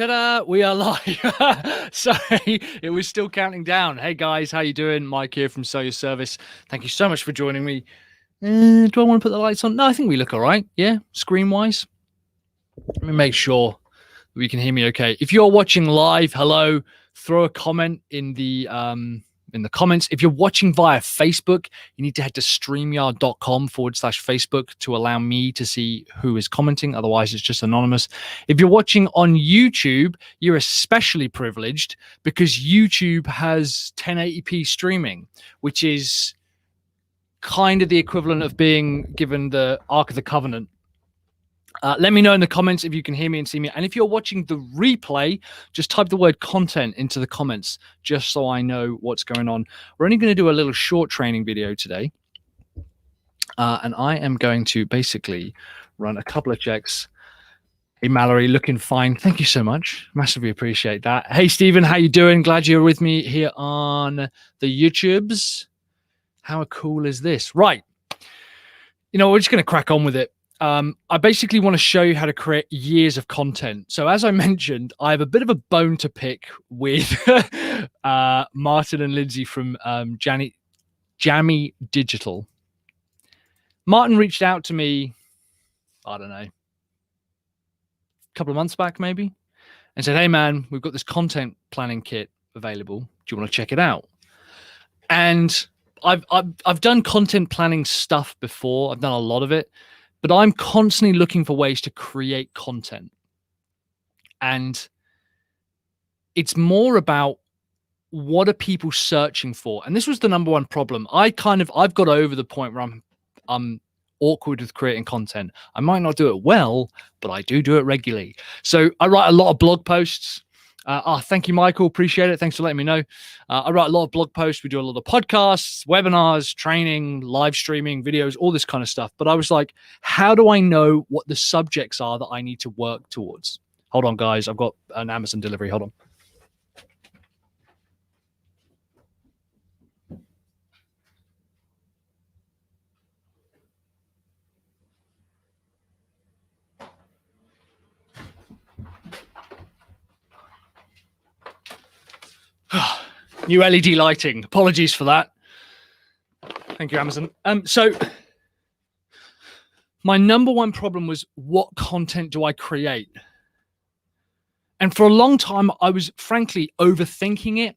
Ta-da! We are live. Sorry, it was still counting down. Hey guys, how you doing? Mike here from Sell Your Service. Thank you so much for joining me. Do I want to put the lights on? No, I think we look all right. Yeah, screen-wise. Let me make sure we can hear me okay. If you're watching live, hello. Throw a comment in the comments. If you're watching via Facebook, you need to head to streamyard.com/Facebook to allow me to see who is commenting. Otherwise, it's just anonymous. If you're watching on YouTube, you're especially privileged because YouTube has 1080p streaming, which is kind of the equivalent of being given the Ark of the Covenant. Let me know in the comments if you can hear me and see me. And if you're watching the replay, just type the word content into the comments, just so I know what's going on. We're only going to do a little short training video today. And I am going to basically run a couple of checks. Hey, Mallory, looking fine. Thank you so much. Massively appreciate that. Hey, Stephen, how you doing? Glad you're with me here on the YouTubes. How cool is this? Right. You know, we're just going to crack on with it. I basically want to show you how to create years of content. So as I mentioned, I have a bit of a bone to pick with Martin and Lyndsay from Jammy Digital. Martin reached out to me, I don't know, a couple of months back maybe, and said, hey man, we've got this content planning kit available. Do you want to check it out? And I've done content planning stuff before. I've done a lot of it. But I'm constantly looking for ways to create content. And it's more about what are people searching for? And this was the number one problem. I've got over the point where I'm awkward with creating content. I might not do it well, but I do it regularly. So I write a lot of blog posts. Thank you, Michael. Appreciate it. Thanks for letting me know. I write a lot of blog posts. We do a lot of podcasts, webinars, training, live streaming, videos, all this kind of stuff. But I was like, how do I know what the subjects are that I need to work towards? Hold on, guys. I've got an Amazon delivery. Hold on. New LED lighting. Apologies for that. Thank you, Amazon. So my number one problem was, what content do I create? And for a long time, I was frankly overthinking it.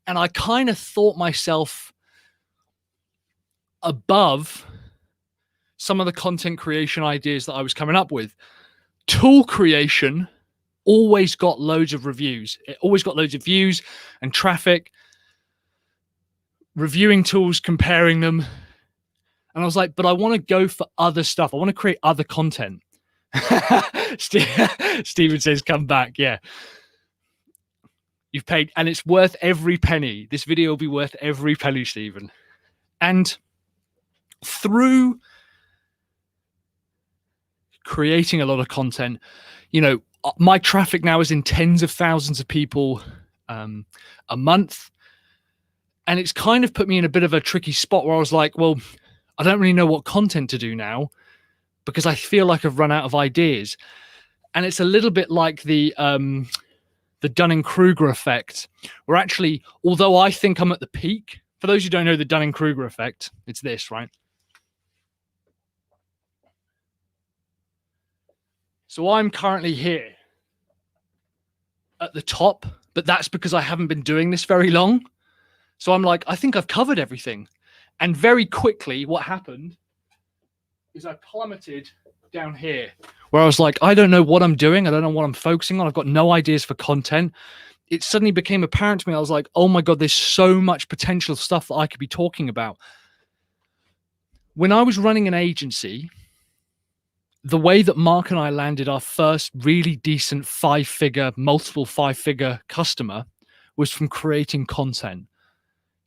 And I kind of thought myself above some of the content creation ideas that I was coming up with. Tool creation always got loads of reviews. It always got loads of views and traffic. Reviewing tools, comparing them. And I was like, but I want to go for other stuff. I want to create other content. Steven says, come back. Yeah. You've paid, and it's worth every penny. This video will be worth every penny, Steven. And through creating a lot of content, you know, my traffic now is in tens of thousands of people a month. And it's kind of put me in a bit of a tricky spot where I was like, well, I don't really know what content to do now because I feel like I've run out of ideas. And it's a little bit like the Dunning-Kruger effect, where actually, although I think I'm at the peak, for those who don't know the Dunning-Kruger effect, it's this, right? So I'm currently here at the top, but that's because I haven't been doing this very long. So I'm like, I think I've covered everything. And very quickly, what happened is I plummeted down here, where I was like, I don't know what I'm doing. I don't know what I'm focusing on. I've got no ideas for content. It suddenly became apparent to me. I was like, oh my God, there's so much potential stuff that I could be talking about. When I was running an agency, the way that Mark and I landed our first really decent multiple five-figure customer was from creating content.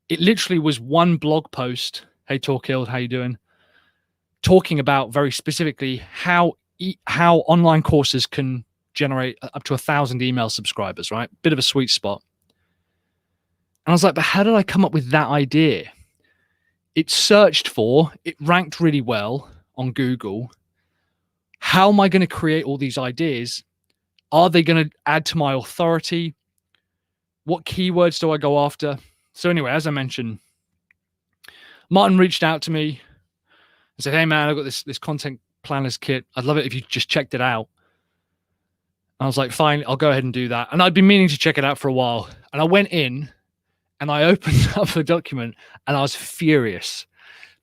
It literally was one blog post. Hey, Torkild, how you doing? Talking about very specifically how online courses can generate up to 1,000 email subscribers, right? Bit of a sweet spot. And I was like, but how did I come up with that idea? It ranked really well on Google. How am I going to create all these ideas? Are they going to add to my authority? What keywords do I go after? So anyway, as I mentioned, Martin reached out to me and said, hey man, I've got this content planners kit. I'd love it if you just checked it out. I was like, fine, I'll go ahead and do that. And I'd been meaning to check it out for a while. And I went in and I opened up the document and I was furious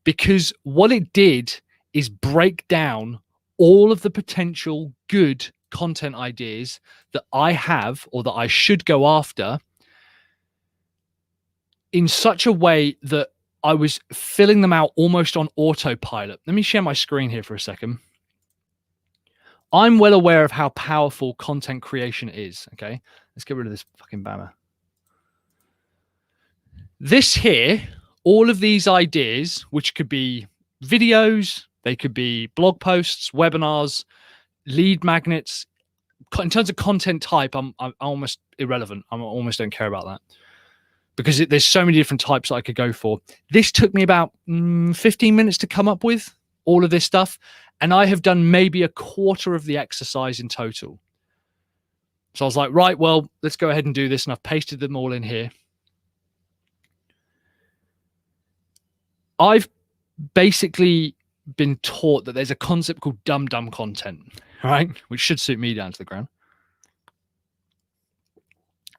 because what it did is break down all of the potential good content ideas that I have or that I should go after in such a way that I was filling them out almost on autopilot. Let me share my screen here for a second. I'm well aware of how powerful content creation is. Okay, let's get rid of this fucking banner. This here, all of these ideas, which could be videos, they could be blog posts, webinars, lead magnets. In terms of content type, I'm almost irrelevant. I almost don't care about that because there's so many different types that I could go for. This took me about 15 minutes to come up with all of this stuff. And I have done maybe a quarter of the exercise in total. So I was like, right, well, let's go ahead and do this. And I've pasted them all in here. I've basically been taught that there's a concept called dumb content, right? Which should suit me down to the ground.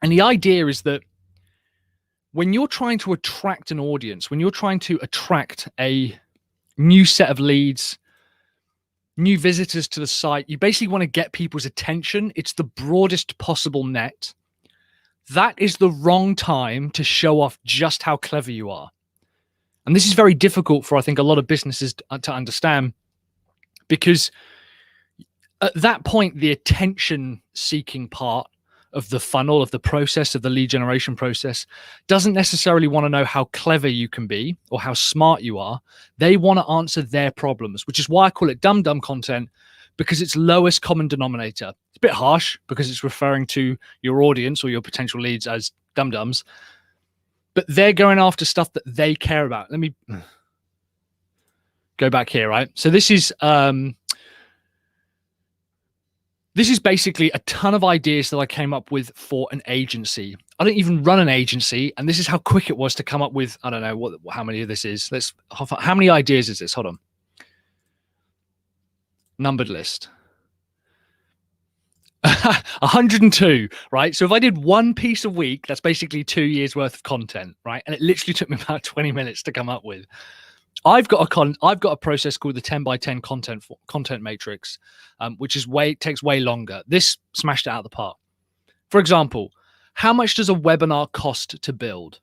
And the idea is that when you're trying to attract an audience, when you're trying to attract a new set of leads, new visitors to the site, you basically want to get people's attention. It's the broadest possible net. That is the wrong time to show off just how clever you are. And this is very difficult for, I think, a lot of businesses to understand, because at that point, the attention seeking part of the funnel, of the process, of the lead generation process, doesn't necessarily want to know how clever you can be or how smart you are. They want to answer their problems, which is why I call it dumb content, because it's lowest common denominator. It's a bit harsh because it's referring to your audience or your potential leads as dum-dums, but they're going after stuff that they care about. Let me go back here, right? So this is basically a ton of ideas that I came up with for an agency. I don't even run an agency, and this is how quick it was to come up with, I don't know how many of this is. How many ideas is this? Hold on. Numbered list. 102, right? So if I did one piece a week, that's basically 2 years worth of content, right? And it literally took me about 20 minutes to come up with. I've got a process called the 10 by 10 content matrix, which is takes way longer. This smashed it out of the park. For example, how much does a webinar cost to build?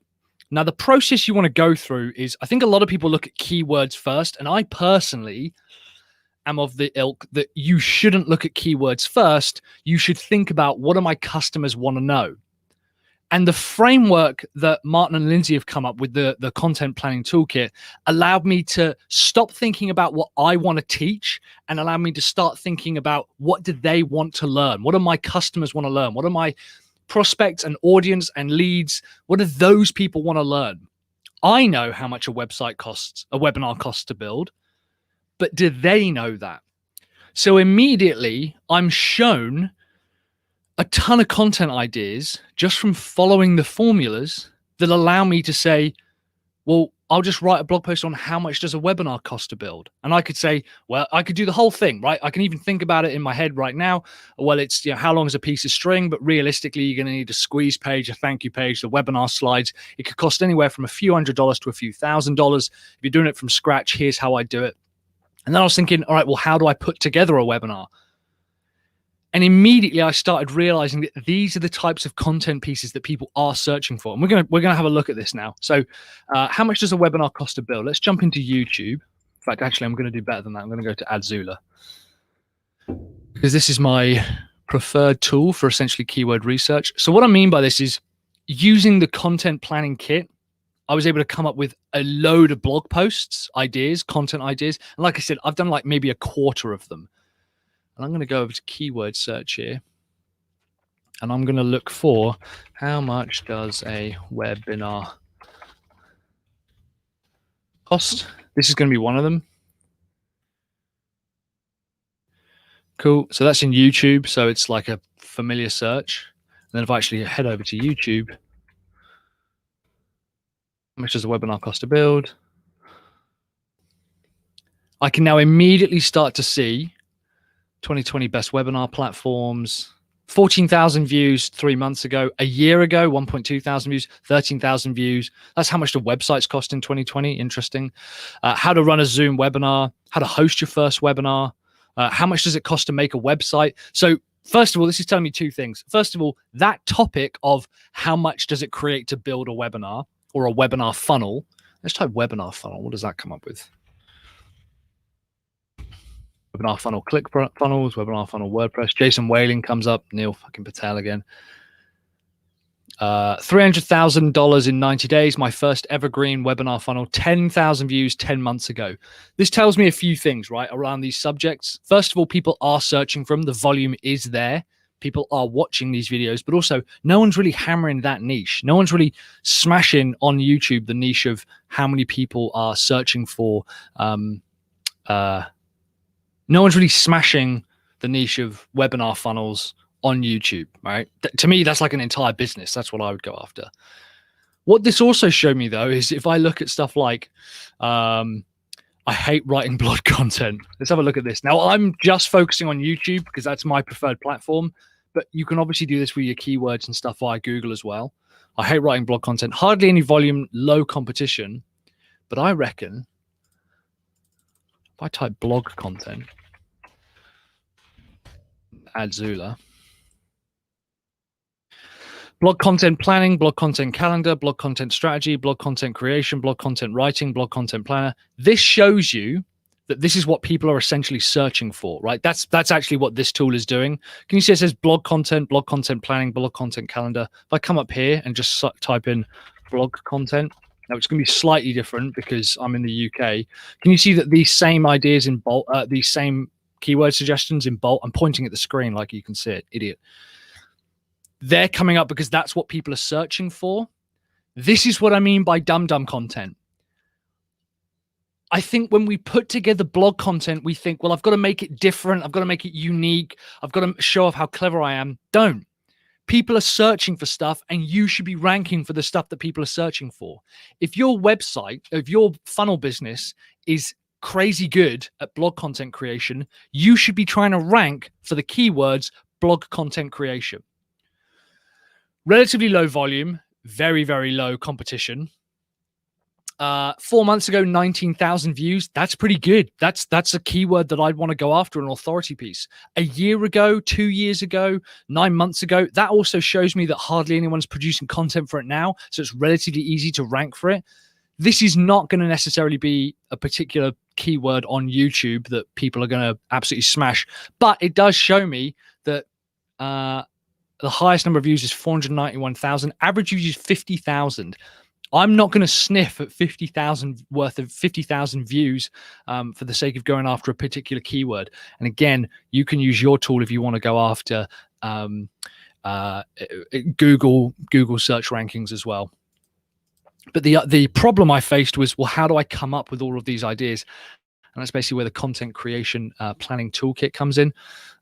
Now, the process you want to go through is, I think a lot of people look at keywords first, and I personally am of the ilk that you shouldn't look at keywords first. You should think about, what do my customers want to know? And the framework that Martin and Lyndsay have come up with, the content planning toolkit, allowed me to stop thinking about what I want to teach and allow me to start thinking about, what do they want to learn? What do my customers want to learn? What do my prospects and audience and leads, what do those people want to learn? I know how much a webinar costs to build, but do they know that? So immediately I'm shown a ton of content ideas just from following the formulas that allow me to say, well, I'll just write a blog post on how much does a webinar cost to build. And I could say, well, I could do the whole thing, right? I can even think about it in my head right now. Well, it's, how long is a piece of string? But realistically, you're going to need a squeeze page, a thank you page, the webinar slides. It could cost anywhere from a few $100s to a few $1,000s. If you're doing it from scratch, here's how I do it. And then I was thinking, all right, well, how do I put together a webinar? And immediately I started realizing that these are the types of content pieces that people are searching for. And we're gonna have a look at this now. So how much does a webinar cost to build? Let's jump into YouTube. In fact, actually, I'm going to do better than that. I'm going to go to Adzula, because this is my preferred tool for essentially keyword research. So what I mean by this is, using the content planning kit, I was able to come up with a load of blog posts, ideas, content ideas. And like I said, I've done like maybe a quarter of them. And I'm going to go over to keyword search here. And I'm going to look for, how much does a webinar cost? This is going to be one of them. Cool. So that's in YouTube. So it's like a familiar search. And then if I actually head over to YouTube, how much does a webinar cost to build? I can now immediately start to see 2020 best webinar platforms, 14,000 views 3 months ago. A year ago, 1.2 thousand views, 13,000 views. That's how much the websites cost in 2020. Interesting. How to run a Zoom webinar, how to host your first webinar, how much does it cost to make a website? So first of all, this is telling me two things. First of all, that topic of how much does it create to build a webinar or a webinar funnel. Let's type webinar funnel. What does that come up with? Webinar funnel, click funnels, webinar funnel, WordPress. Jason Whaling comes up. Neil fucking Patel again. $300,000 in 90 days. My first evergreen webinar funnel. 10,000 views 10 months ago. This tells me a few things, right, around these subjects. First of all, people are searching for them. The volume is there. People are watching these videos, but also no one's really hammering that niche. No one's really smashing on YouTube the niche of how many people are searching for no one's really smashing the niche of webinar funnels on YouTube, right? To me, that's like an entire business. That's what I would go after. What this also showed me, though, is if I look at stuff like, I hate writing blog content. Let's have a look at this. Now, I'm just focusing on YouTube because that's my preferred platform, but you can obviously do this with your keywords and stuff via Google as well. I hate writing blog content. Hardly any volume, low competition. But I reckon if I type blog content, add Zula, blog content planning, blog content calendar, blog content strategy, blog content creation, blog content writing, blog content planner. This shows you that this is what people are essentially searching for, right? That's actually what this tool is doing. Can you see it says blog content planning, blog content calendar? If I come up here and just type in blog content, now it's going to be slightly different because I'm in the UK. Can you see that these same ideas in bold, these same keyword suggestions in bold? I'm pointing at the screen like you can see it, idiot. They're coming up because that's what people are searching for. This is what I mean by dumb content. I think when we put together blog content, we think, well, I've got to make it different. I've got to make it unique. I've got to show off how clever I am. Don't. People are searching for stuff and you should be ranking for the stuff that people are searching for. If your website, if your funnel business is crazy good at blog content creation, you should be trying to rank for the keywords blog content creation. Relatively low volume, very, very low competition. 4 months ago, 19,000 views. That's pretty good. That's a keyword that I'd want to go after, an authority piece. A year ago, 2 years ago, 9 months ago, that also shows me that hardly anyone's producing content for it now. So it's relatively easy to rank for it. This is not going to necessarily be a particular keyword on YouTube that people are going to absolutely smash. But it does show me that the highest number of views is 491,000. Average views is 50,000. I'm not going to sniff at 50,000 worth of 50,000 views for the sake of going after a particular keyword. And again, you can use your tool if you want to go after Google search rankings as well. But the problem I faced was, well, how do I come up with all of these ideas? And that's basically where the content creation planning toolkit comes in.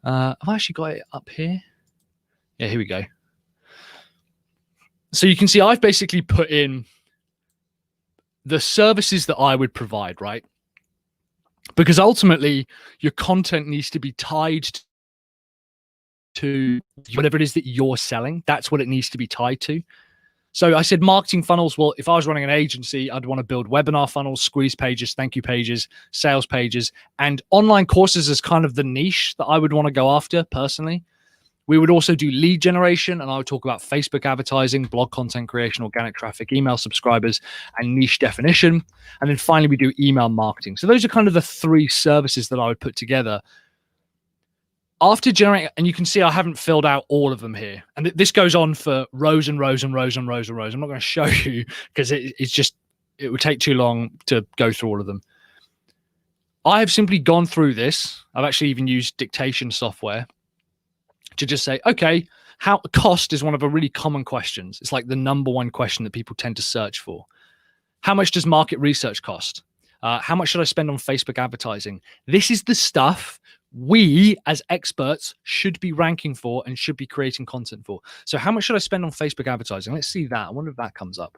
Have I actually got it up here? Yeah, here we go. So you can see I've basically put in the services that I would provide, right? Because ultimately your content needs to be tied to whatever it is that you're selling. That's what it needs to be tied to. So I said marketing funnels. Well, if I was running an agency, I'd want to build webinar funnels, squeeze pages, thank you pages, sales pages, and online courses is kind of the niche that I would want to go after personally. We would also do lead generation, and I would talk about Facebook advertising, blog content creation, organic traffic, email subscribers, and niche definition. And then finally, we do email marketing. So those are kind of the three services that I would put together. After generating, and you can see I haven't filled out all of them here. And this goes on for rows and rows and rows and rows and rows. I'm not going to show you because it would take too long to go through all of them. I have simply gone through this. I've actually even used dictation software to just say, okay, how cost is one of the really common questions. It's like the number one question that people tend to search for. How much does market research cost? How much should I spend on Facebook advertising? This is the stuff we as experts should be ranking for and should be creating content for. So how much should I spend on Facebook advertising? Let's see that. I wonder if that comes up.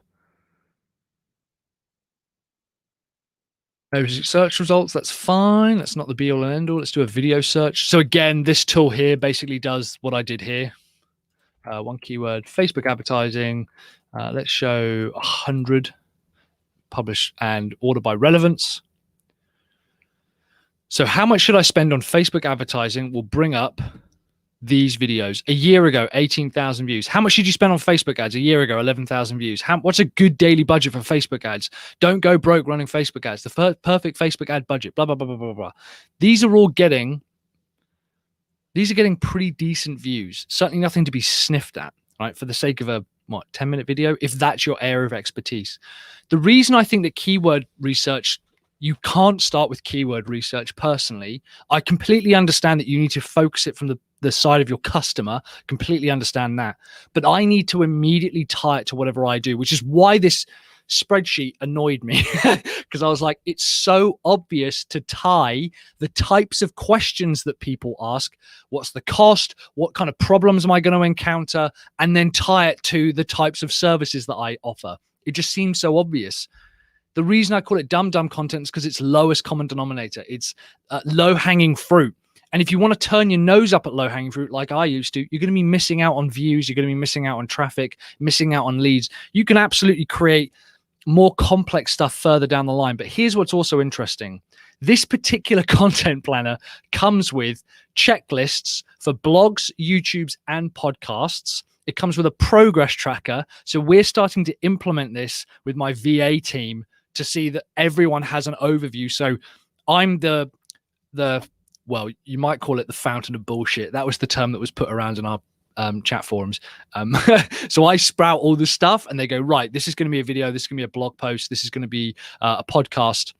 Basic search results, that's fine. That's not the be all and end all. Let's do a video search. So again, this tool here basically does what I did here. One keyword, Facebook advertising. Let's show 100 publish and order by relevance. So how much should I spend on Facebook advertising will bring up these videos. A year ago, 18,000 views. How much did you spend on Facebook ads? A year ago, 11,000 views. What's a good daily budget for Facebook ads? Don't go broke running Facebook ads. The perfect Facebook ad budget, blah, blah, blah, blah, blah, blah. These are getting pretty decent views. Certainly nothing to be sniffed at, right? For the sake of a 10-minute video, if that's your area of expertise. The reason I think that keyword research, you can't start with keyword research personally. I completely understand that you need to focus it from the side of your customer, completely understand that. But I need to immediately tie it to whatever I do, which is why this spreadsheet annoyed me, because I was like, it's so obvious to tie the types of questions that people ask. What's the cost? What kind of problems am I going to encounter? And then tie it to the types of services that I offer. It just seems so obvious. The reason I call it dumb content is because it's lowest common denominator. It's low-hanging fruit. And if you want to turn your nose up at low-hanging fruit like I used to, you're going to be missing out on views. You're going to be missing out on traffic, missing out on leads. You can absolutely create more complex stuff further down the line. But here's what's also interesting. This particular content planner comes with checklists for blogs, YouTubes, and podcasts. It comes with a progress tracker. So we're starting to implement this with my VA team to see that everyone has an overview. So I'm the well, you might call it the fountain of bullshit. That was the term that was put around in our chat forums. So I sprout all this stuff and they go, right, this is going to be a video. This is going to be a blog post. This is going to be a podcast.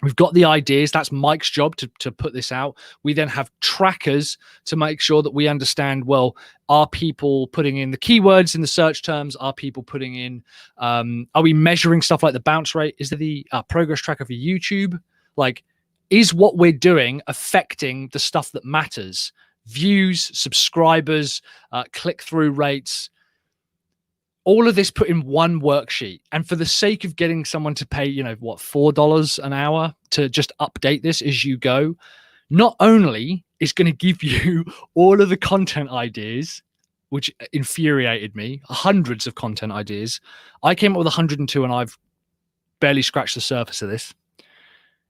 We've got the ideas. That's Mike's job to put this out. We then have trackers to make sure that we understand, well, are people putting in the keywords in the search terms? Are people putting in, are we measuring stuff like the bounce rate? Is there the progress tracker for YouTube? Like, is what we're doing affecting the stuff that matters? Views, subscribers, click-through rates, all of this put in one worksheet. And for the sake of getting someone to pay, $4 an hour to just update this as you go, not only is going to give you all of the content ideas, which infuriated me, hundreds of content ideas. I came up with 102 and I've barely scratched the surface of this.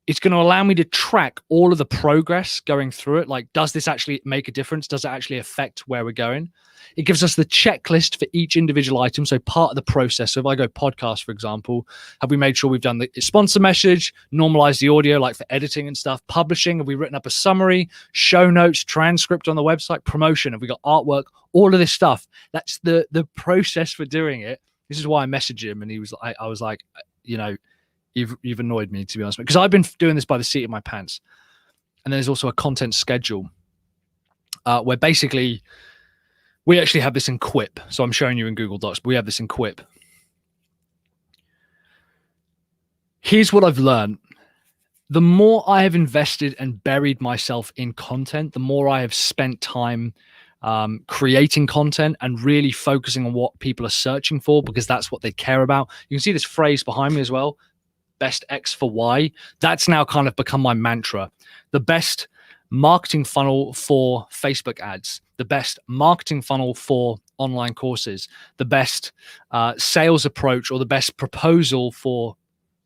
It's going to allow me to track all of the progress going through it. Like, does this actually make a difference? Does it actually affect where we're going? It gives us the checklist for each individual item. So part of the process, so if I go podcast, for example, have we made sure we've done the sponsor message, normalized the audio, like for editing and stuff, publishing? Have we written up a summary, show notes, transcript on the website, promotion? Have we got artwork? All of this stuff. That's the process for doing it. This is why I messaged him. And I was like, you've annoyed me, to be honest, because I've been doing this by the seat of my pants. And there's also a content schedule where basically we actually have this in Quip. So I'm showing you in Google Docs, but we have this in Quip. Here's what I've learned. The more I have invested and buried myself in content, the more I have spent time creating content and really focusing on what people are searching for, because that's what they care about. You can see this phrase behind me as well. Best X for Y. That's now kind of become my mantra. The best marketing funnel for Facebook ads, the best marketing funnel for online courses, the best sales approach or the best proposal for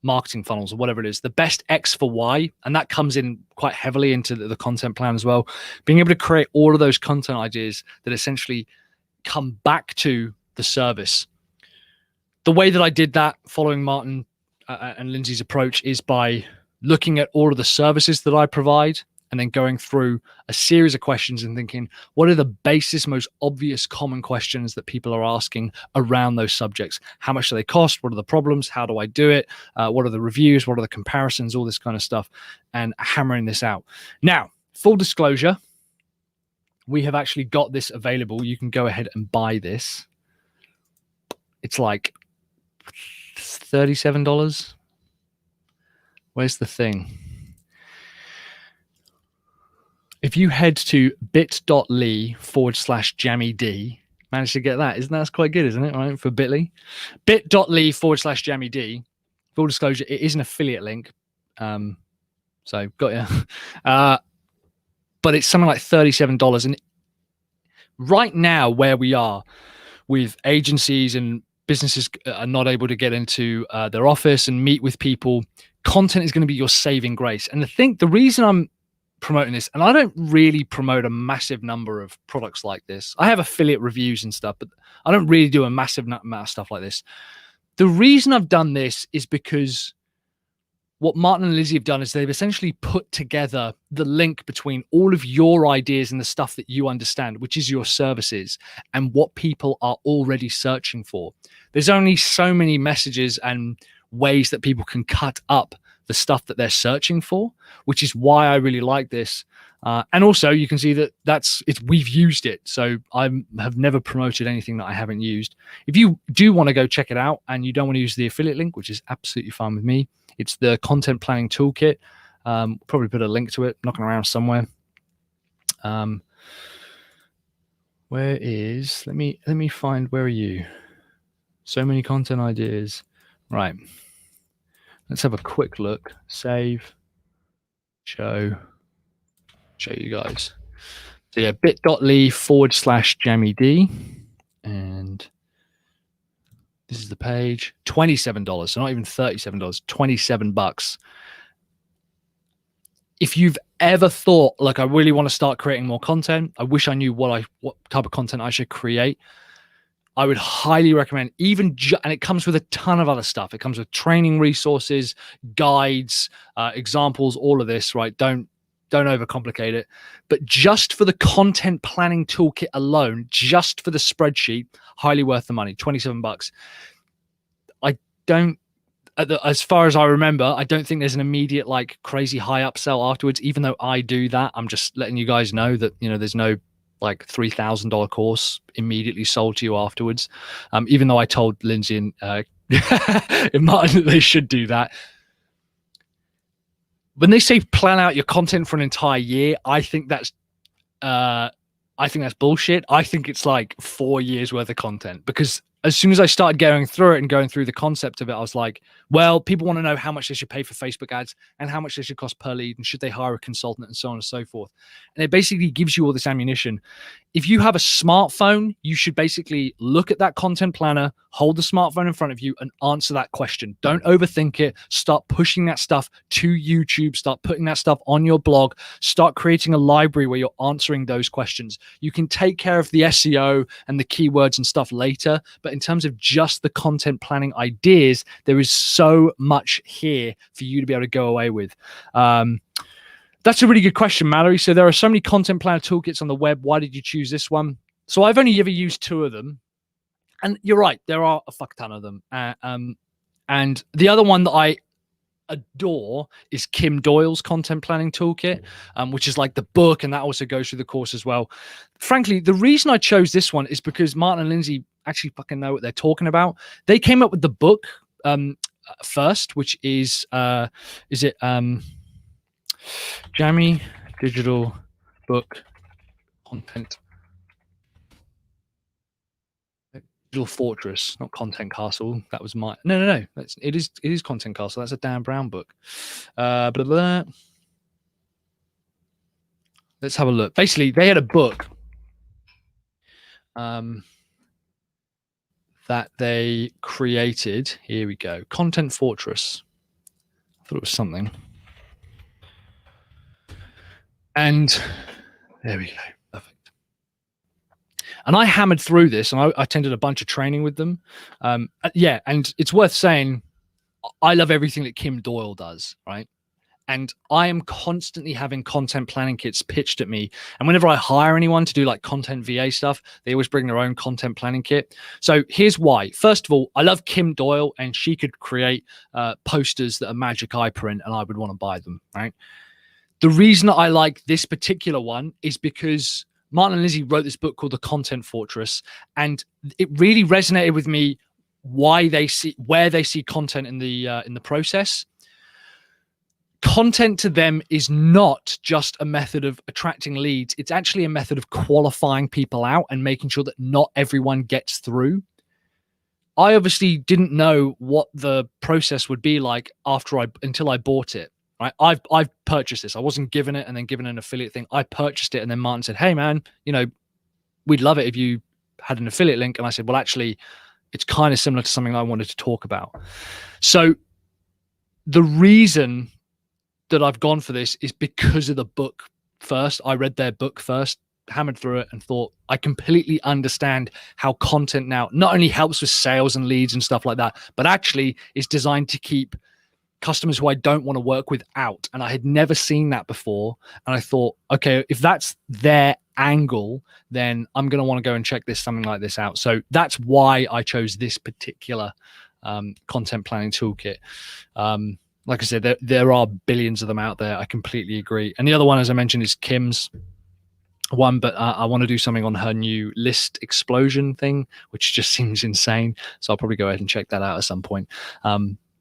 marketing funnels or whatever it is, the best X for Y. And that comes in quite heavily into the content plan as well. Being able to create all of those content ideas that essentially come back to the service. The way that I did that following Martin and Lyndsay's approach is by looking at all of the services that I provide and then going through a series of questions and thinking, what are the basis, most obvious common questions that people are asking around those subjects? How much do they cost? What are the problems? How do I do it? What are the reviews? What are the comparisons? All this kind of stuff, and hammering this out. Now, full disclosure, we have actually got this available. You can go ahead and buy this. It's like $37. Where's the thing? if you head to bit.ly/JammyD, managed to get that. That's quite good, isn't it? Right, for bit.ly. bit.ly/JammyD. Full disclosure, it is an affiliate link. So got you. But it's something like $37. And right now, where we are with agencies and businesses are not able to get into their office and meet with people, content is going to be your saving grace. And the reason I'm promoting this, and I don't really promote a massive number of products like this. I have affiliate reviews and stuff, but I don't really do a massive amount of stuff like this. The reason I've done this is because what Martin and Lyndsay have done is they've essentially put together the link between all of your ideas and the stuff that you understand, which is your services, and what people are already searching for. There's only so many messages and ways that people can cut up the stuff that they're searching for, which is why I really like this. And also you can see that we've used it. So I have never promoted anything that I haven't used. If you do want to go check it out and you don't want to use the affiliate link, which is absolutely fine with me, it's the content planning toolkit. Probably put a link to it knocking around somewhere. Where is, let me find, where are you? So many content ideas. Right. Let's have a quick look. Save, show you guys. So yeah, bit.ly/JammyD. And this is the page. $27. So not even $37, $27. If you've ever thought, like, I really want to start creating more content, I wish I knew what type of content I should create, I would highly recommend, and it comes with a ton of other stuff. It comes with training resources, guides, examples, all of this, right? Don't overcomplicate it. But just for the content planning toolkit alone, just for the spreadsheet, highly worth the money, $27. As far as I remember, I don't think there's an immediate, like, crazy high upsell afterwards, even though I do that. I'm just letting you guys know that, there's no like $3,000 course immediately sold to you afterwards. Even though I told Lyndsay and Martin that they should do that. When they say plan out your content for an entire year, I think that's bullshit. I think it's like 4 years worth of content, because as soon as I started going through it and going through the concept of it, I was like, well, people want to know how much they should pay for Facebook ads and how much they should cost per lead, and should they hire a consultant, and so on and so forth. And it basically gives you all this ammunition. If you have a smartphone, you should basically look at that content planner, hold the smartphone in front of you, and answer that question. Don't overthink it. Start pushing that stuff to YouTube. Start putting that stuff on your blog. Start creating a library where you're answering those questions. You can take care of the SEO and the keywords and stuff later, but in terms of just the content planning ideas, there is so much here for you to be able to go away with. That's a really good question, Mallory. So there are so many content planner toolkits on the web. Why did you choose this one? So I've only ever used 2 of them. And you're right, there are a fuck ton of them. And the other one that I adore is Kim Doyle's content planning toolkit, which is like the book, and that also goes through the course as well. Frankly, the reason I chose this one is because Martin and Lyndsay actually fucking know what they're talking about. They came up with the book first, which is it Jammy Digital Book Content Digital Fortress, not Content Castle. That was my no. It is Content Castle. That's a Dan Brown book. Blah, blah, blah. Let's have a look. Basically, they had a book that they created. Here we go. Content Fortress. I thought it was something. And there we go. Perfect. And I hammered through this, and I attended a bunch of training with them. Yeah, and it's worth saying, I love everything that Kim Doyle does, right? And I am constantly having content planning kits pitched at me. And whenever I hire anyone to do like content VA stuff, they always bring their own content planning kit. So here's why. First of all, I love Kim Doyle, and she could create posters that are magic eye print, and I would want to buy them, right? The reason that I like this particular one is because Martin and Lyndsay wrote this book called The Content Fortress, and it really resonated with me where they see content in the process. content to them is not just a method of attracting leads. It's actually a method of qualifying people out and making sure that not everyone gets through. I obviously didn't know what the process would be like until I bought it. Right, I've purchased this. I wasn't given it and then given an affiliate thing. I purchased it, and then Martin said, "Hey man, we'd love it if you had an affiliate link." And I said, "Well, actually, it's kind of similar to something I wanted to talk about." So the reason that I've gone for this is because of the book first. I read their book first, hammered through it, and thought, I completely understand how content now not only helps with sales and leads and stuff like that, but actually is designed to keep customers who I don't want to work with out. And I had never seen that before. And I thought, okay, if that's their angle, then I'm going to want to go and check something like this out. So that's why I chose this particular content planning toolkit. Like I said, there are billions of them out there. I completely agree. And the other one, as I mentioned, is Kim's one, but I want to do something on her new list explosion thing, which just seems insane. So I'll probably go ahead and check that out at some point.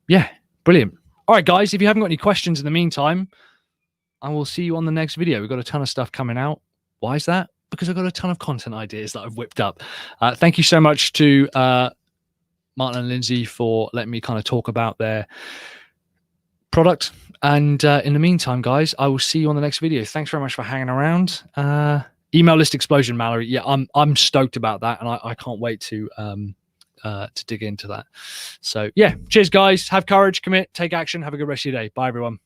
Yeah, brilliant. All right, guys, if you haven't got any questions in the meantime, I will see you on the next video. We've got a ton of stuff coming out. Why is that? Because I've got a ton of content ideas that I've whipped up. Thank you so much to Martin and Lyndsay for letting me kind of talk about their product. And in the meantime, guys, I will see you on the next video. Thanks very much for hanging around. Email list explosion, Mallory. Yeah, I'm stoked about that, and I can't wait to dig into that. So yeah, cheers, guys. Have courage, commit, take action. Have a good rest of your day. Bye, everyone.